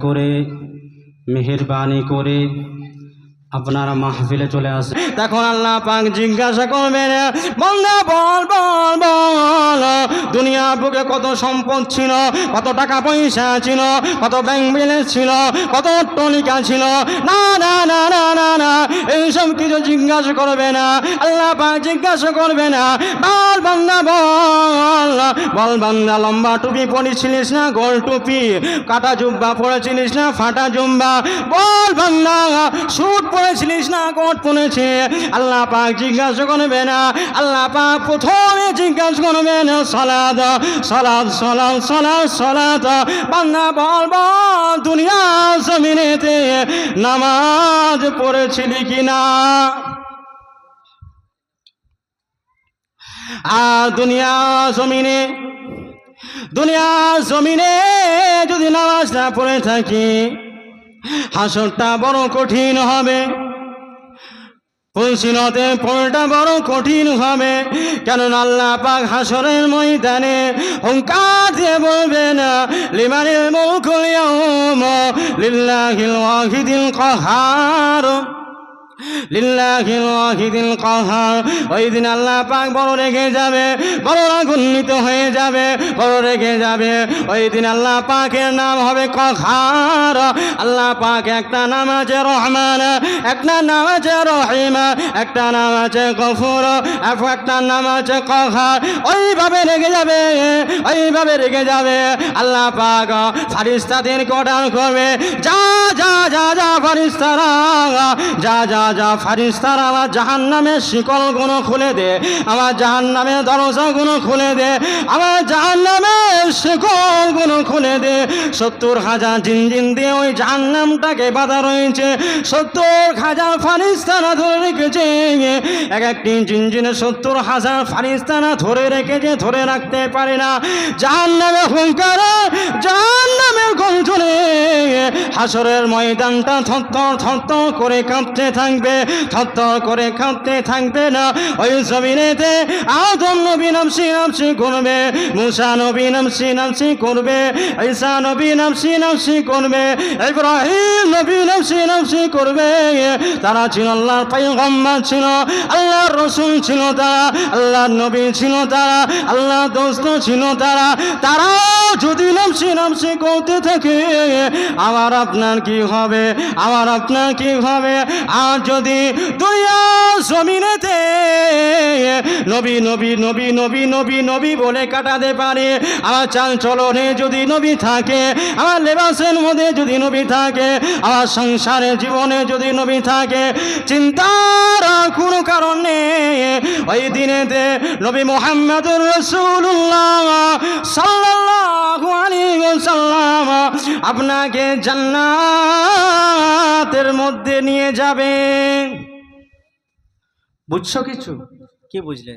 করে মেহেরবানি করে আপনারা মাহফিলে চলে আসেন। তখন আল্লাহ পাক জিজ্ঞাসা করবেন, বান্দা বল বল বল দুনিয়ার বুকে কত সম্পদ ছিল, কত টাকা পয়সা ছিল, কত ব্যাংক ব্যালেন্স ছিল, কত টলিকা ছিল। না না না না না না, এইসব কিছু জিজ্ঞাসা করবে না। আল্লাহ পাক জিজ্ঞাসা করবে না, বল বান্দা বল বল বান্দা লম্বা টুপি পরেছিলিস না গোল টুপি, কাটা জুব্বা পরেছিলিস না ফাটা জুব্বা, বল বান্দা সুট পড়েছিলিস না কোট পড়েছে। আল্লাহ পাক জিজ্ঞাসা করবে না। আল্লাহ পাক প্রথমে জিজ্ঞাসা করবেন সালাত সালাত সালাত সালাত সালাত। বান্দা বল বল দুনিয়া জমিনেতে নামাজ পড়েছিলি কিনা। আর দুনিয়া জমিনে যদি নামাজ না পড়ে থাকি হাসরটা বড় কঠিন হবে, ফুলসিরতে পড়টা বড় কঠিন হবে। কেননা আল্লাহ পাক হাসরের ময়দানে হুঙ্কার দিয়ে বলবেন, লিমানিল মুলকুল ইয়াউমা লিল্লাহিল ওয়াহিদিল কাহার লিল্লাহিল ওয়াহিদিল কাহার। ওই দিন আল্লাহ পাক বড় রেগে যাবে, বড় রাগান্বিত হয়ে যাবে, বড় রেগে যাবে। ওই দিন আল্লাহ পাকের নাম হবে কাহার। আল্লাহ পাক একটা নাম আছে রহমান, একটা নাম আছে রহিম, একটা নাম আছে গফুর, একটা নাম আছে কাহার। ওইভাবে রেগে যাবে, ওইভাবে রেগে যাবে। আল্লাহ পাক ফারিস্তাদের অর্ডার করবে, যা যা যা যা ফারিস্তারা, যা যা যা ফারিস্তারা আমার জাহান্নামের শিকলগুলো খুলে দে, আমার জাহান্নামের দরজাগুলো খুলে দে, আমার জাহান্নামের শিকলগুলো খুলে দে। 70,000 জিনজিন দিয়ে ওই জাহান্নামটাকে বাঁধা রয়েছে, 70,000 ফারিস্তারা ধরে রেখেছে। এক একটি জিনজিনে 70,000 ফারিস্তারা ধরে রেখেছে, ধরে রাখতে পারে না। জাহান্নামের হুঙ্কার, জাহান্নামের গর্জনে হাসরের ময়দানটা থরথর থরথর করে কাঁপতে থাকবে, থরথর করে কাঁপতে থাকবে না। ওই জমিনেতে আদম নবী নামসি নামসি করবে, মুসা নবী নামসি নামসি করবে, ঈসা নবী নামসি নামসি করবে, ইব্রাহিম নবী নামসি নামসি করবে। তারা ছিল আল্লাহর পয়গম্বর, ছিল আল্লাহর রাসূল, ছিল তারা আল্লাহর নবী, ছিল তারা আল্লাহর দোস্ত, ছিল তারা। তারাও যদি নামসি নামসি করতে থাকে আমার আপনার কি হবে, আমার আপনার কি হবে। আর যদি দুনিয়া জমিনেতে নবী নবী নবী নবী নবী নবী বলে কাটাতে পারে, আমার চাল চলনে যদি নবী থাকে, আমার লেবাসের মধ্যে যদি নবী থাকে, আমার সংসারের জীবনে যদি নবী থাকে, চিন্তার কোনো কারণ নেই। ওই দিনেতে নবী মুহাম্মদুর রাসূলুল্লাহ সাল্লাল্লাহু আলাইহি ওয়াসাল্লাম আপনাকে জান্নাতের মধ্যে নিয়ে যাবে। বুঝছো কিছু? কি বুঝলে?